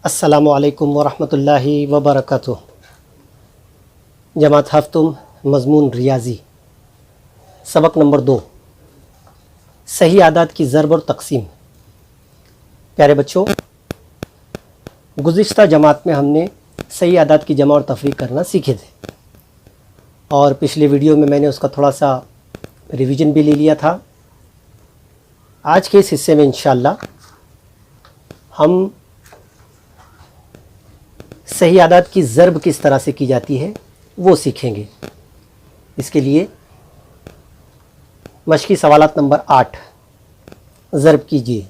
अस्सलामुअलैकुम वरहमतुल्लाहि वबरकातुह। जमात हफ्तुम मज़मून रियाज़ी सबक नंबर 2, सही आदात की ज़रब और तक़सीम। प्यारे बच्चों, गुज़िश्ता जमात में हमने सही आदात की जमा और तफरीक करना सीखे थे और पिछले वीडियो में मैंने उसका थोड़ा सा रिवीजन भी ले लिया था। आज के इस हिस्से में इंशाअल्लाह हम सही आदात की ज़रब किस तरह से की जाती है वो सीखेंगे। इसके लिए मशकी सवालात नंबर 8 ज़रब कीजिए।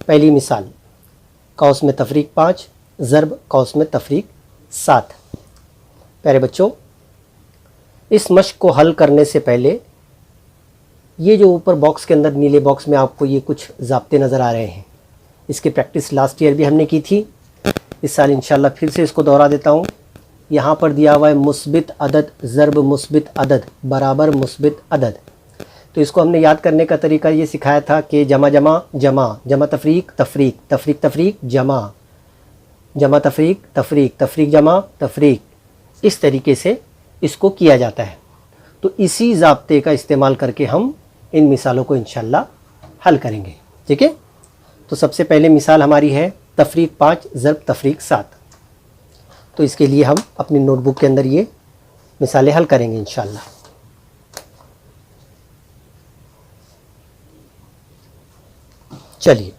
पहली मिसाल, कौस में तफरीक 5 ज़रब कौस में तफरीक 7। प्यारे बच्चों, इस मशक को हल करने से पहले ये जो ऊपर बॉक्स के अंदर नीले बॉक्स में आपको ये कुछ ज़ाब्ते नज़र आ रहे हैं, इसकी प्रैक्टिस लास्ट ईयर भी हमने की थी। इस साल इंशाल्लाह फिर से इसको दोहरा देता हूँ। यहाँ पर दिया हुआ है मुस्बित अदद ज़रब मुस्बित अदद बराबर मुस्बित अदद। तो इसको हमने याद करने का तरीका ये सिखाया था कि जमा जमा जमा, जमा तफरीक तफरीक, तफरीक तफरीक जमा, जमा तफरीक तफरीक, तफरीक जमा तफरीक, इस तरीके से इसको किया जाता है। तो इसी ज़ाब्ते का इस्तेमाल करके हम इन मिसालों को इंशाल्लाह हल करेंगे। ठीक है, तो सबसे पहले मिसाल हमारी है तफरीक 5 ज़रब तफरीक 7। तो इसके लिए हम अपनी नोटबुक के अंदर ये मिसालें हल करेंगे इंशाल्लाह। चलिए,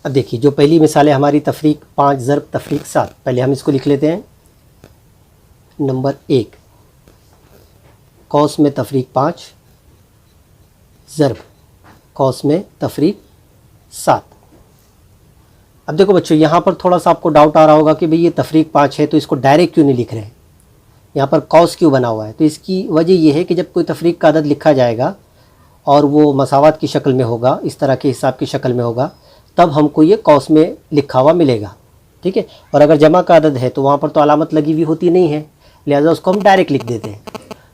अब देखिए, जो पहली मिसाल है हमारी तफरीक 5 ज़रब तफरीक 7। पहले हम इसको लिख लेते हैं। नंबर 1, कौस में तफरीक 5 ज़रब कौस में तफरीक 7। अब देखो बच्चों, यहाँ पर थोड़ा सा आपको डाउट आ रहा होगा कि भाई ये तफरीक 5 है तो इसको डायरेक्ट क्यों नहीं लिख रहे हैं, यहाँ पर कौस क्यों बना हुआ है। तो इसकी वजह ये है कि जब कोई तफरीक का अदद लिखा जाएगा और वो मसावात की शक्ल में होगा, इस तरह के हिसाब की शक्ल में होगा, तब हमको ये कौस में लिखा हुआ मिलेगा। ठीक है, और अगर जमा का अदद है तो वहाँ पर तो अलामत लगी हुई होती नहीं है, लिहाजा उसको हम डायरेक्ट लिख देते हैं।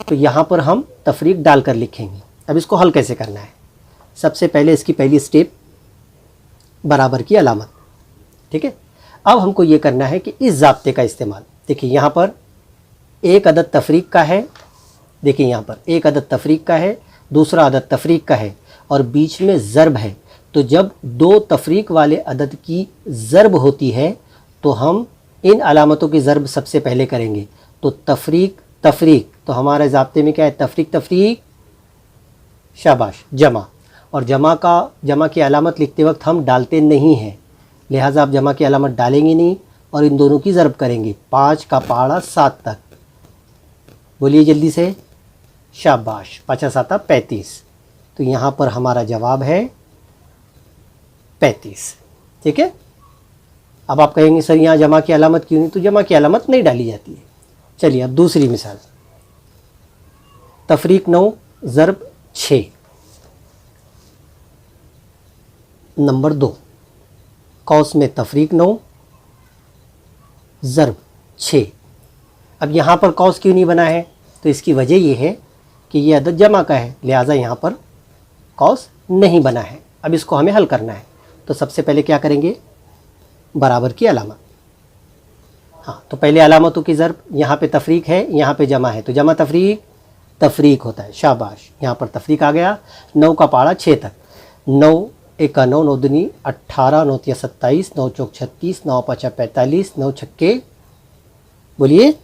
तो यहाँ पर हम तफरीक डाल कर लिखेंगे। अब इसको हल कैसे करना है, सबसे पहले इसकी पहली स्टेप बराबर की अलामत। ठीक है, अब हमको ये करना है कि इस ज़ाब्ते का इस्तेमाल, देखिए यहाँ पर एक अदद तफरीक का है, देखिए यहाँ पर एक अदद तफरीक का है, दूसरा अदद तफरीक का है और बीच में ज़रब है। तो जब दो तफरीक वाले अदद की ज़रब होती है तो हम इन अलामतों की ज़रब सबसे पहले करेंगे। तो तफरीक तफरीक, तो हमारे ज़ाब्ते में क्या है, तफरीक तफरीक, शाबाश, जमा। और जमा की अलामत लिखते वक्त हम डालते नहीं हैं, लिहाजा आप जमा की अलामत डालेंगे नहीं और इन दोनों की ज़रब करेंगे। 5 का पहाड़ा 7 तक, बोलिए जल्दी से, शाबाश, 5 7 35। तो यहाँ पर हमारा जवाब है 35। ठीक है, अब आप कहेंगे सर यहाँ जमा की अलामत क्यों नहीं, तो जमा की अलामत नहीं डाली जाती है। चलिए अब दूसरी मिसाल, तफरीक 9 ज़रब 6। नंबर 2, कौस में तफरीक 9 ज़रब 6। अब यहाँ पर कौस क्यों नहीं बना है, तो इसकी वजह ये है कि ये अदद जमा का है, लिहाजा यहाँ पर कौस नहीं बना है। अब इसको हमें हल करना है, तो सबसे पहले क्या करेंगे, बराबर की अलामत। हाँ, तो पहले अलामतों की ज़रब, यहाँ पे तफरीक है, यहाँ पे जमा है, तो जमा तफरीक तफरीक होता है, शाबाश, यहाँ पर तफरीक आ गया। 9 का पहाड़ा 6 तक, 9 1 9 9 दूनी 18, 9 3 27, 9 4 36, 9 5 45, 9 6, बोलिए,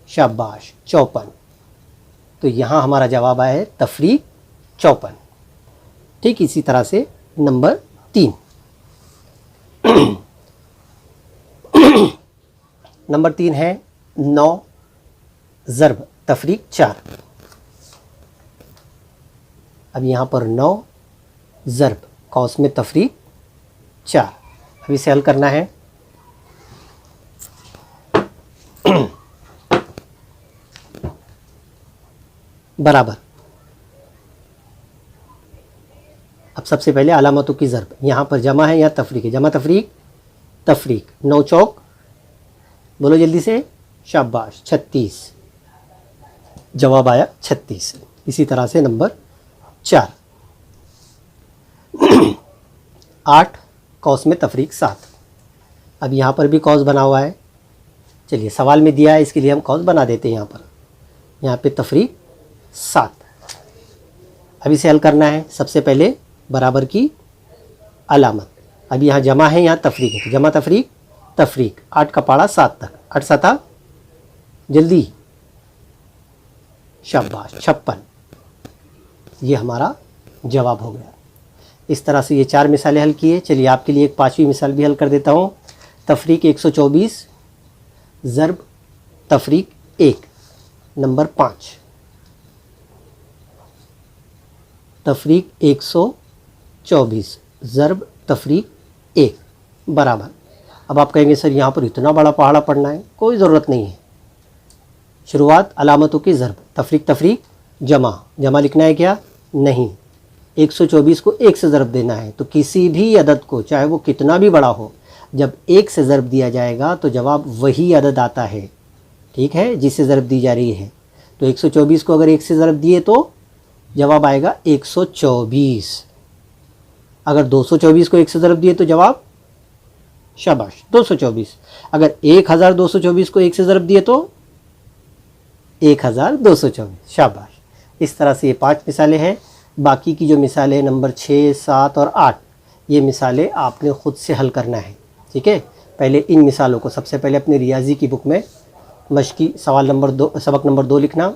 शाबाश, 54। तो यहाँ हमारा जवाब आया है तफरीक 54। ठीक इसी तरह से नंबर 3 नंबर 3 है 9 ज़रब तफरीक 4। अब यहाँ पर 9 ज़रब कौस में तफरीक 4। अब इसे हल करना है। बराबर, अब सबसे पहले अलामतों की ज़रब, यहाँ पर जमा है या तफरीक है, जमा तफरीक तफरीक, 9 चौक, बोलो जल्दी से, शाबाश, 36, जवाब आया 36। इसी तरह से नंबर 4 8 कौस में तफरीक 7। अब यहाँ पर भी कॉस बना हुआ है, चलिए सवाल में दिया है इसके लिए हम कॉस बना देते हैं। यहाँ पे तफरीक 7। अब इसे हल करना है। सबसे पहले बराबर की अलामत, अब यहाँ जमा है, यहाँ तफरीक है, तो जमा तफरीक तफरीक, 8 का पाड़ा 7 तक, 8 7 जल्दी, शाबाश 56। ये हमारा जवाब हो गया। इस तरह से ये 4 मिसालें हल किए। चलिए आपके लिए एक 5वीं मिसाल भी हल कर देता हूँ। तफरीक 124 ज़र्ब तफरीक 1 नंबर 5। तफरीक 124 ज़र्ब तफरीक 1 बराबर। अब आप कहेंगे सर यहाँ पर इतना बड़ा पहाड़ा पढ़ना है, कोई ज़रूरत नहीं है। शुरुआत अलामतों की ज़र्ब, तफरीक तफरीक जमा, जमा लिखना है क्या? नहीं, 124 को 1 से ज़र्ब देना है। तो किसी भी अदद को, चाहे वो कितना भी बड़ा हो, जब 1 से ज़र्ब दिया जाएगा तो जवाब वही अदद आता है, ठीक है, जिससे ज़र्ब दी जा रही है। तो 124 को अगर 1 से ज़र्ब दिए तो जवाब आएगा 124। अगर 224 को 1 से ज़र्ब दिए तो जवाब शाबाश 224। अगर 1224 को 1 से ज़र्ब दिए तो 1224, शाबाश। इस तरह से ये 5 मिसालें हैं। बाकी की जो मिसालें नंबर 6, 7 और 8, ये मिसालें आपने ख़ुद से हल करना है, ठीक है। पहले इन मिसालों को सबसे पहले अपनी रियाजी की बुक में मश्की सवाल नंबर 2, सबक नंबर 2 लिखना।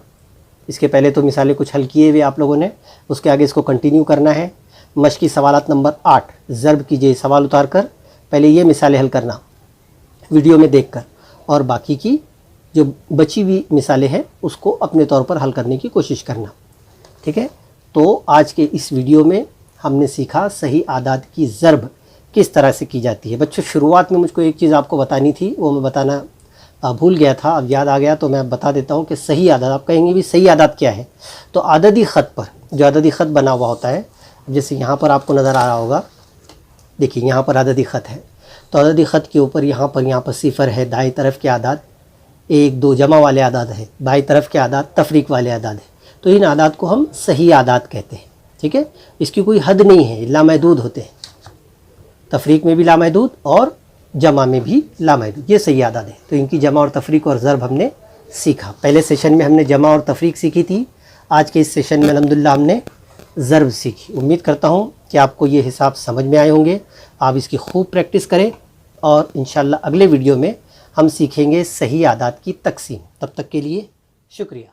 इसके पहले तो मिसालें कुछ हल किए हुए आप लोगों ने, उसके आगे इसको कंटिन्यू करना है। मश्की सवालात नंबर 8 ज़र्ब कीजिए, सवाल उतार कर पहले ये मिसालें हल करना वीडियो में देखकर, और बाकी की जो बची हुई मिसालें हैं उसको अपने तौर पर हल करने की कोशिश करना, ठीक है। तो आज के इस वीडियो में हमने सीखा सही आदाद की ज़र्ब किस तरह से की जाती है। बच्चों शुरुआत में मुझको एक चीज़ आपको बतानी थी, वो मैं बताना भूल गया था, अब याद आ गया तो मैं बता देता हूँ कि सही आदाद, आप कहेंगे भी सही आदाद क्या है, तो आददी ख़त पर जो आददी ख़त बना हुआ होता है, जैसे यहाँ पर आपको नज़र आ रहा होगा, देखिए यहाँ पर आददी ख़त है, तो आददी ख़त के ऊपर यहाँ पर सिफर है, दाएं तरफ के आदाद 1 2 जमा वाले आदाद है, बाएं तरफ के आदाद तफरीक वाले आदाद है। तो इन आदाद को हम सही आदाद कहते हैं, ठीक है। इसकी कोई हद नहीं है, लामहदूद होते हैं, तफरीक में भी लामहदूद और जमा में भी लामहदूद, ये सही आदाद है। तो इनकी जमा और तफरीक और ज़र्ब हमने सीखा। पहले सेशन में हमने जमा और तफरीक सीखी थी, आज के इस सेशन में अल्हम्दुलिल्लाह हमने ज़र्ब सीखी। उम्मीद करता हूँ कि आपको ये हिसाब समझ में आए होंगे। आप इसकी खूब प्रैक्टिस करें और इंशाअल्लाह अगले वीडियो में हम सीखेंगे सही आदाद की तकसीम। तब तक के लिए शुक्रिया।